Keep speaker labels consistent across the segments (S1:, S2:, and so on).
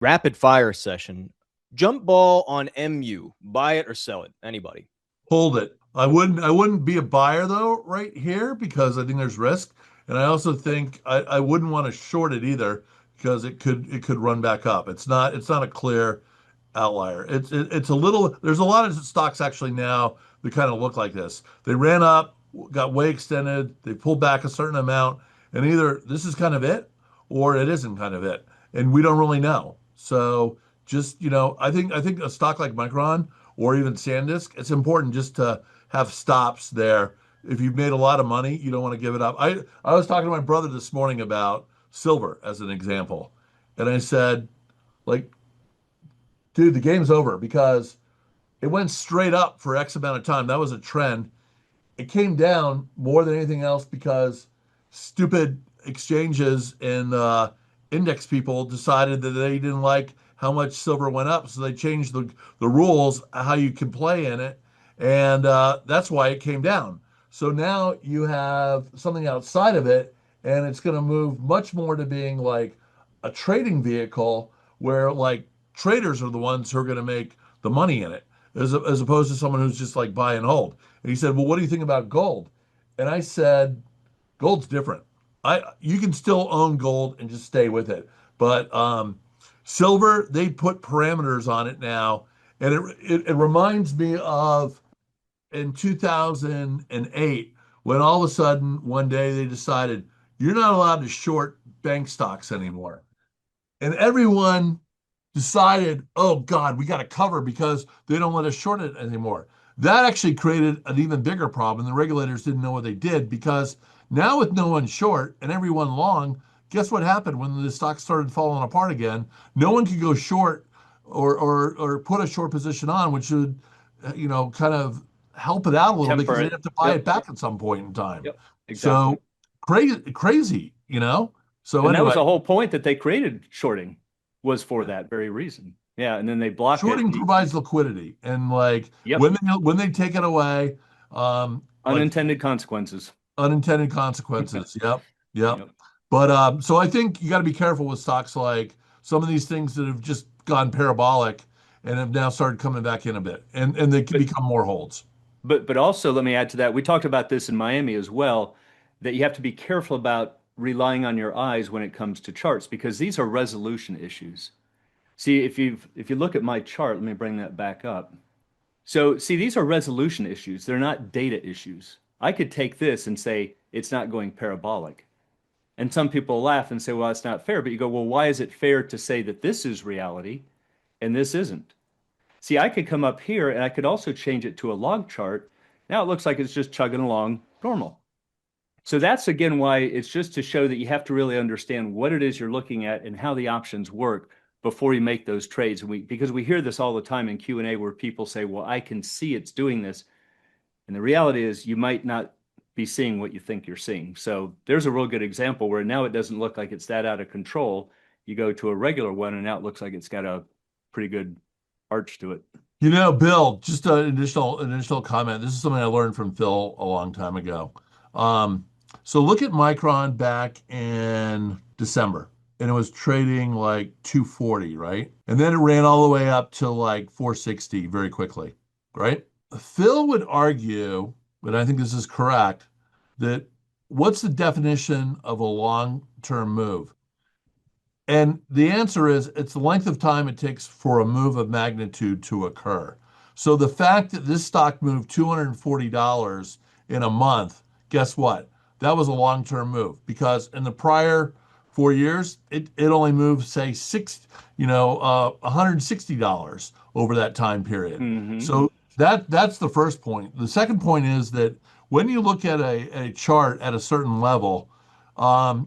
S1: Rapid fire session. Jump ball on MU. Buy it or sell it. Anybody.
S2: Hold it. I wouldn't be a buyer though right here because I think there's risk. And I also think I wouldn't want to short it either because it could run back up. It's not a clear outlier. It's a little there's a lot of stocks actually now that kind of look like this. They ran up, got way extended, they pulled back a certain amount, and either this is kind of it or it isn't kind of it. And we don't really know. So just, I think a stock like Micron or even SanDisk, it's important just to have stops there. If you've made a lot of money, you don't want to give it up. I was talking to my brother this morning about silver as an example. And I said, like, dude, the game's over because it went straight up for X amount of time. That was a trend. It came down more than anything else because stupid exchanges and index people decided that they didn't like how much silver went up. So they changed the rules, how you can play in it. And that's why it came down. So now you have something outside of it, and it's going to move much more to being like a trading vehicle where like traders are the ones who are going to make the money in it, as opposed to someone who's just like buy and hold. And he said, "Well, what do you think about gold?" And I said, "Gold's different. You can still own gold and just stay with it, but silver, they put parameters on it now, and it reminds me of in 2008 when all of a sudden one day they decided you're not allowed to short bank stocks anymore, and everyone decided, oh God, we got to cover because they don't let us short it anymore. That actually created an even bigger problem. The regulators didn't know what they did because now with no one short and everyone long, guess what happened when the stock started falling apart again? No one could go short or put a short position on, which would, kind of help it out a little bit because
S1: Temper
S2: they'd
S1: it.
S2: have to buy
S1: Yep.
S2: it back at some point in time.
S1: Yep. Exactly.
S2: So crazy. So
S1: And that was
S2: anyway,
S1: the whole point that they created shorting was for that very reason. Yeah. And then they block it.
S2: shorting provides liquidity, and like
S1: Yep.
S2: when they take it away, like
S1: Unintended consequences.
S2: unintended consequences. Yep, yep.
S1: Yep.
S2: But so I think you got to be careful with stocks like some of these things that have just gone parabolic and have now started coming back in a bit, and they can
S1: But
S2: become more holds.
S1: but also let me add to that. We talked about this in Miami as well, that you have to be careful about relying on your eyes when it comes to charts because these are resolution issues. See, if you look at my chart, let me bring that back up. So, see, these are resolution issues. They're not data issues. I could take this and say it's not going parabolic. And some people laugh and say, well, it's not fair. But you go, well, why is it fair to say that this is reality and this isn't? See, I could come up here and I could also change it to a log chart. Now it looks like it's just chugging along normal. So that's again why it's just to show that you have to really understand what it is you're looking at and how the options work before you make those trades. And because we hear this all the time in Q&A where people say, well, I can see it's doing this. And the reality is you might not be seeing what you think you're seeing. So there's a real good example where now it doesn't look like it's that out of control. You go to a regular one and now it looks like it's got a pretty good arch to it.
S2: Bill, just an additional comment. This is something I learned from Phil a long time ago. Um, so look at Micron back in December, and it was trading like 240, right? And then it ran all the way up to like 460 very quickly, right? Phil would argue, but I think this is correct, that what's the definition of a long-term move? And the answer is it's the length of time it takes for a move of magnitude to occur. So the fact that this stock moved $240 in a month, guess what? That was a long-term move because in the prior 4 years, it only moved, say, $160 over that time period.
S1: Mm-hmm.
S2: So that's the first point. The second point is that when you look at a chart at a certain level,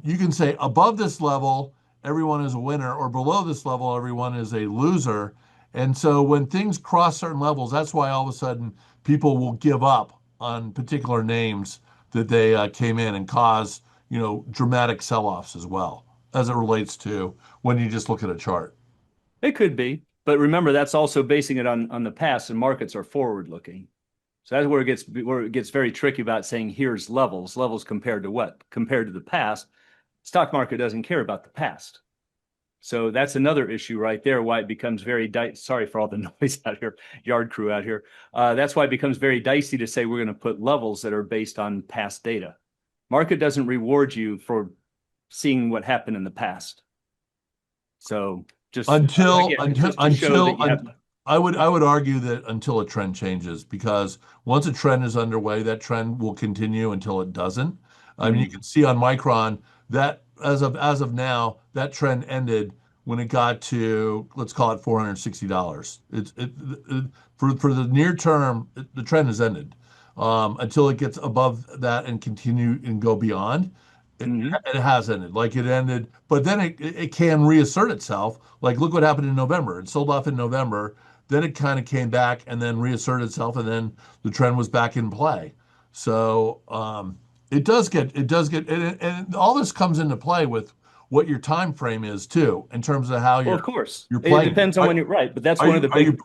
S2: you can say above this level, everyone is a winner, or below this level, everyone is a loser. And so when things cross certain levels, that's why all of a sudden people will give up on particular names that they came in and cause, dramatic sell-offs as well, as it relates to when you just look at a chart.
S1: It could be, but remember that's also basing it on the past, and markets are forward looking. So that's where it gets very tricky about saying here's levels compared to what? Compared to the past. Stock market doesn't care about the past. So that's another issue right there, why it becomes very sorry for all the noise out here, yard crew out here. That's why it becomes very dicey to say we're going to put levels that are based on past data. Market doesn't reward you for seeing what happened in the past. So just
S2: Until
S1: again,
S2: until
S1: just to show that
S2: until
S1: you have.
S2: I would argue that until a trend changes, because once a trend is underway, that trend will continue until it doesn't. I mean, you
S1: Mhm.
S2: can see on Micron that as of now, that trend ended when it got to, let's call it $460. It for the near term, the trend has ended. Until it gets above that and continue and go beyond. It,
S1: Mhm.
S2: it has ended, like it ended, but then it can reassert itself. Like, look what happened in November. It sold off in November, then it kind of came back and then reasserted itself, and then the trend was back in play. So and all this comes into play with what your time frame is too, in terms of how
S1: Well, of
S2: you're
S1: course,
S2: you're
S1: it
S2: playing it.
S1: depends on when you're right, but that's
S2: Are
S1: one of
S2: you
S1: the
S2: are you
S1: big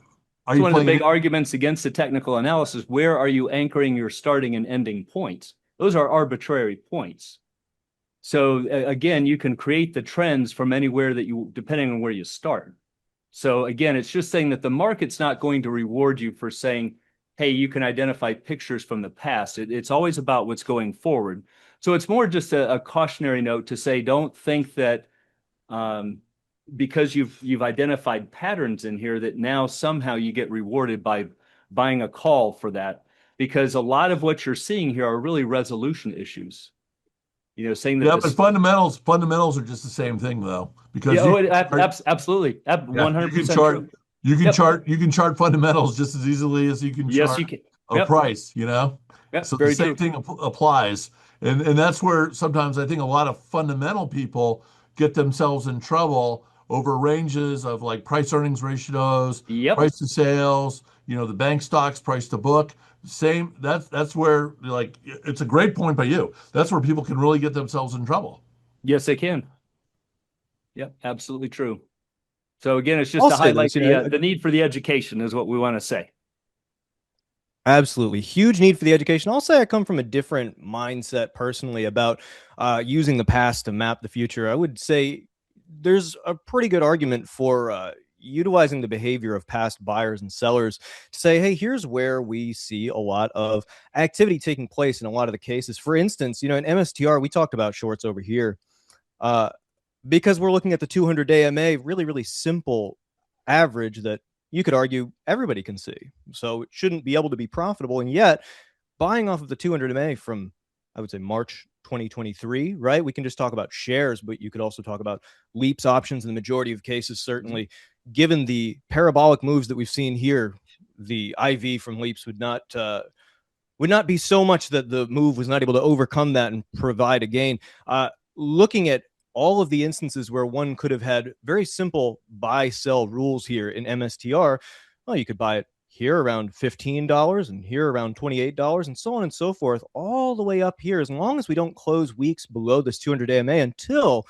S2: are
S1: it's
S2: you
S1: one of the
S2: playing
S1: big
S2: it?
S1: arguments against the technical analysis. Where are you anchoring your starting and ending points? Those are arbitrary points. So again, you can create the trends from anywhere that you, depending on where you start. So again, it's just saying that the market's not going to reward you for saying, hey, you can identify pictures from the past. It's always about what's going forward. So it's more just a cautionary note to say, don't think that um, because you've identified patterns in here that now somehow you get rewarded by buying a call for that. Because a lot of what you're seeing here are really resolution issues. Saying that
S2: Yeah, but
S1: this,
S2: fundamentals are just the same thing though,
S1: yeah,
S2: because
S1: oh, absolutely,
S2: yeah, you can
S1: 100%
S2: chart
S1: true.
S2: you can
S1: Yep.
S2: chart you can chart fundamentals just as easily as you can
S1: Yes,
S2: chart
S1: you can.
S2: a
S1: Yep.
S2: price, you know?
S1: Yep.
S2: So the
S1: Very
S2: same
S1: true.
S2: thing applies. And that's where sometimes I think a lot of fundamental people get themselves in trouble over ranges of like price earnings ratios,
S1: Yep.
S2: price to sales, the bank stocks, price to book. Same, that's where, like, it's a great point by you. That's where people can really get themselves in trouble.
S1: Yes, they can. Yep. Absolutely true. So again, it's just
S3: I'll
S1: to
S3: say
S1: highlight
S3: this,
S1: the need for the education is what we want to say.
S3: absolutely huge need for the education. I'll say I come from a different mindset personally about using the past to map the future. I would say there's a pretty good argument for utilizing the behavior of past buyers and sellers to say, hey, here's where we see a lot of activity taking place in a lot of the cases. For instance, in MSTR, we talked about shorts over here. Uh, because we're looking at the 200-day MA, really, really simple average that you could argue everybody can see. So it shouldn't be able to be profitable. And yet, buying off of the 200 MA from, I would say, March 2023, right? We can just talk about shares, but you could also talk about leaps options in the majority of cases, certainly. Given the parabolic moves that we've seen here, the IV from leaps would not be so much that the move was not able to overcome that and provide a gain. Looking at all of the instances where one could have had very simple buy sell rules here in MSTR, well, you could buy it here around $15 and here around $28 and so on and so forth, all the way up here, as long as we don't close weeks below this 200 AMA until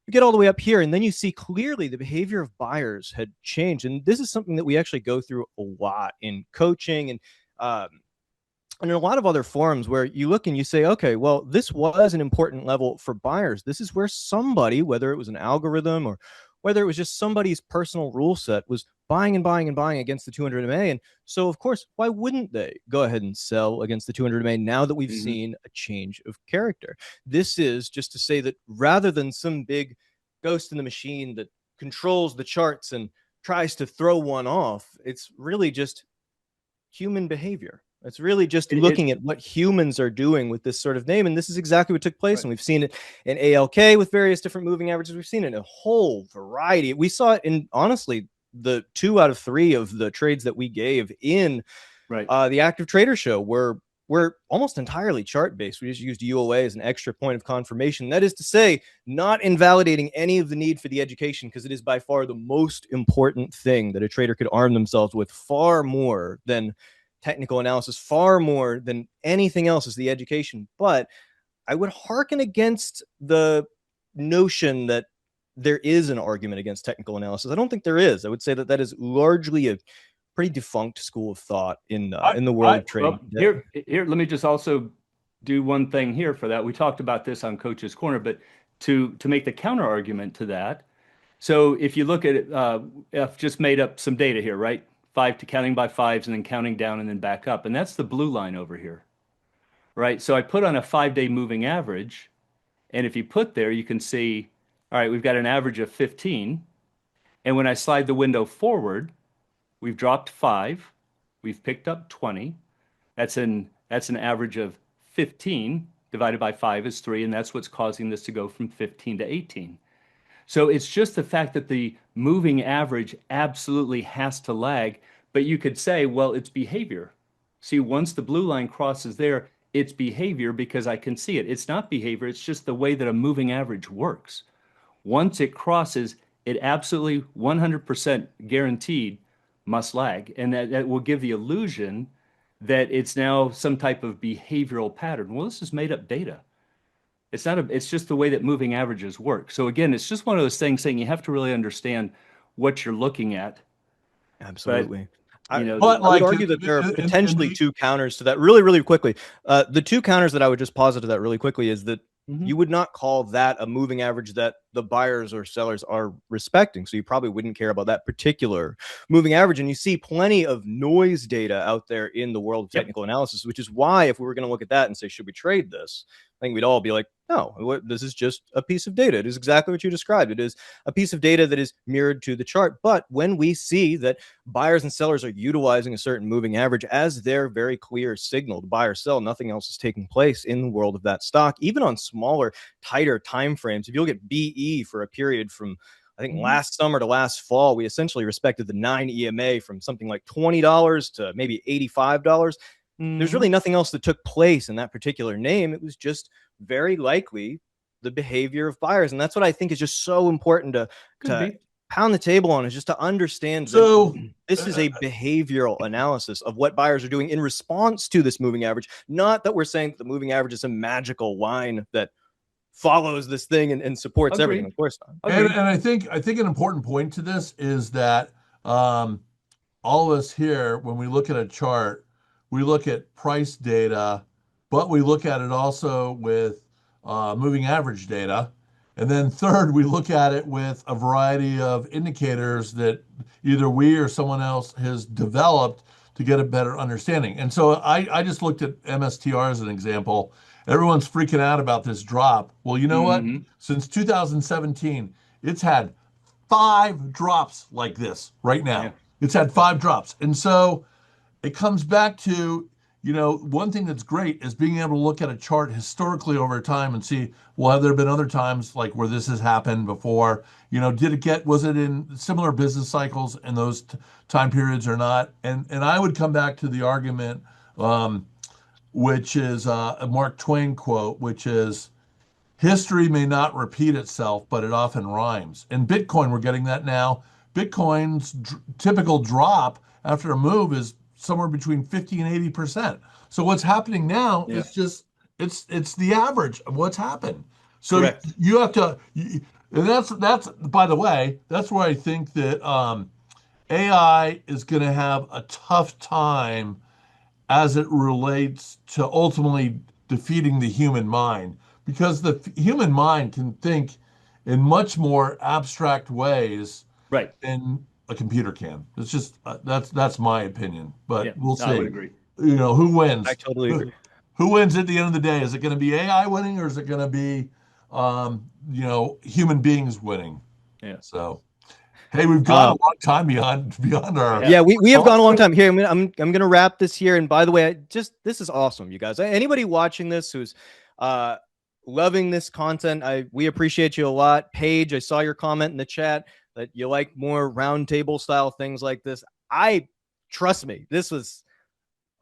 S3: you get all the way up here. And then you see clearly the behavior of buyers had changed. And this is something that we actually go through a lot in coaching and in a lot of other forums where you look and you say, okay, well, this was an important level for buyers. This is where somebody, whether it was an algorithm or whether it was just somebody's personal rule set, was buying and buying and buying against the 200 MA. And so, of course, why wouldn't they go ahead and sell against the 200 MA now that we've
S1: Mhm.
S3: seen a change of character? This is just to say that rather than some big ghost in the machine that controls the charts and tries to throw one off, it's really just human behavior. It's really just
S1: It
S3: looking at what humans are doing with this sort of name. And this is exactly what took place.
S1: right.
S3: And we've seen it in ALK with various different moving averages. We've seen it in a whole variety. We saw it in, honestly, the 2 out of 3 of the trades that we gave in
S1: Right.
S3: the active trader show were almost entirely chart based. We just used UOA as an extra point of confirmation. That is to say, not invalidating any of the need for the education, because it is by far the most important thing that a trader could arm themselves with, far more than technical analysis, far more than anything else, is the education. But I would hearken against the notion that there is an argument against technical analysis. I don't think there is. I would say that that is largely a pretty defunct school of thought
S2: I
S3: in the world
S2: I
S3: of trading
S1: Well,
S3: today.
S1: here, let me just also do one thing here for that. We talked about this on Coach's Corner, but to make the counter argument to that, So if you look at it, I've just made up some data here, right? Five to counting by fives and then counting down and then back up. And that's the blue line over here, right? So I put on a 5-day moving average. And if you put there, you can see, all right, we've got an average of 15. And when I slide the window forward, we've dropped 5. We've picked up 20. That's an average of 15 divided by 5 is 3, and that's what's causing this to go from 15 to 18. So it's just the fact that the moving average absolutely has to lag, but you could say, well, it's behavior. See, once the blue line crosses there, it's behavior because I can see it. It's not behavior, it's just the way that a moving average works. Once it crosses, it absolutely 100% guaranteed must lag. And that will give the illusion that it's now some type of behavioral pattern. Well, this is made up data. It's not it's just the way that moving averages work. So again, it's just one of those things saying you have to really understand what you're looking at.
S3: Absolutely.
S1: But,
S2: But
S3: I would
S2: like
S3: argue that there are
S2: in
S3: potentially
S2: the,
S3: two counters to that really, really quickly. The two counters that I would just posit to that really quickly is that
S1: Mhm.
S3: you would not call that a moving average that the buyers or sellers are respecting. So you probably wouldn't care about that particular moving average. And you see plenty of noise data out there in the world of
S1: Yep.
S3: technical analysis, which is why if we were going to look at that and say, should we trade this? I think we'd all be like, no, this is just a piece of data. It is exactly what you described. It is a piece of data that is mirrored to the chart. But when we see that buyers and sellers are utilizing a certain moving average as their very clear signal to buy or sell, nothing else is taking place in the world of that stock, even on smaller, tighter time frames. If you look at BE for a period from I think last summer to last fall, we essentially respected the 9 EMA from something like $20 to maybe $85. There's really nothing else that took place in that particular name. It was just very likely the behavior of buyers. And that's what I think is just so important to pound the table on, is just to understand
S2: so
S3: that this is a behavioral analysis of what buyers are doing in response to this moving average. Not that we're saying that the moving average is a magical line that follows this thing and supports everything. Of course not.
S2: and I think an important point to this is that all of us here, when we look at a chart, we look at price data, but we look at it also with moving average data. And then third, we look at it with a variety of indicators that either we or someone else has developed to get a better understanding. And so I just looked at MSTR as an example. Everyone's freaking out about this drop. Well, you know what? Since 2017, it's had 5 drops like this right now.
S1: Yeah.
S2: It's had 5 drops. And so it comes back to, one thing that's great is being able to look at a chart historically over time and see, well, have there been other times like where this has happened before? Was it in similar business cycles in those time periods or not? And I would come back to the argument, which is a Mark Twain quote, which is, history may not repeat itself, but it often rhymes. In Bitcoin, we're getting that now. Bitcoin's typical drop after a move is somewhere between 50 and 80%. So what's happening now is just it's the average of what's happened. So
S1: Correct.
S2: you have to, and that's by the way, that's where I think that AI is going to have a tough time as it relates to ultimately defeating the human mind, because the human mind can think in much more abstract ways
S1: Right.
S2: than a computer can. It's just that's my opinion, but
S1: Yeah,
S2: we'll see.
S1: I would agree.
S2: Who wins?
S3: I totally agree.
S2: Who wins at the end of the day? Is it going to be AI winning, or is it going to be human beings winning?
S1: Yeah.
S2: So, hey, we've gone a long time beyond our.
S3: Yeah, we have gone a long time here. I'm gonna wrap this here. And by the way, this is awesome, you guys. Anybody watching this who's loving this content, we appreciate you a lot. Paige, I saw your comment in the chat that you like more roundtable style things like this. Trust me, this was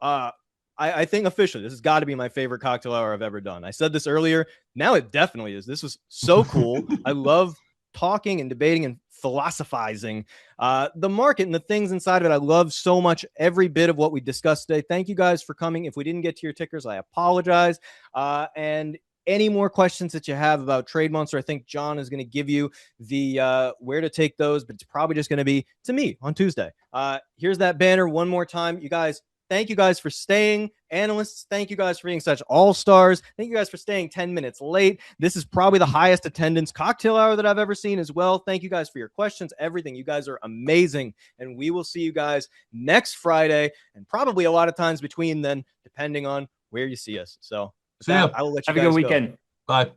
S3: I think officially this has got to be my favorite cocktail hour I've ever done. I said this earlier. Now it definitely is. This was so cool. I love talking and debating and philosophizing the market and the things inside of it. I love so much every bit of what we discussed today. Thank you guys for coming. If we didn't get to your tickers, I apologize. And any more questions that you have about Trade Monster, I think John is going to give you the where to take those, but it's probably just going to be to me on Tuesday. Here's that banner one more time. You guys, Thank you guys for staying. Analysts, thank you guys for being such all-stars. Thank you guys for staying 10 minutes late. This is probably the highest attendance cocktail hour that I've ever seen as well. Thank you guys for your questions, everything. You guys are amazing. And we will see you guys next Friday and probably a lot of times between then, depending on where you see us. So with
S2: See ya.
S3: that, I will let you
S1: Have a
S3: guys
S1: good
S3: go.
S1: weekend.
S2: Bye.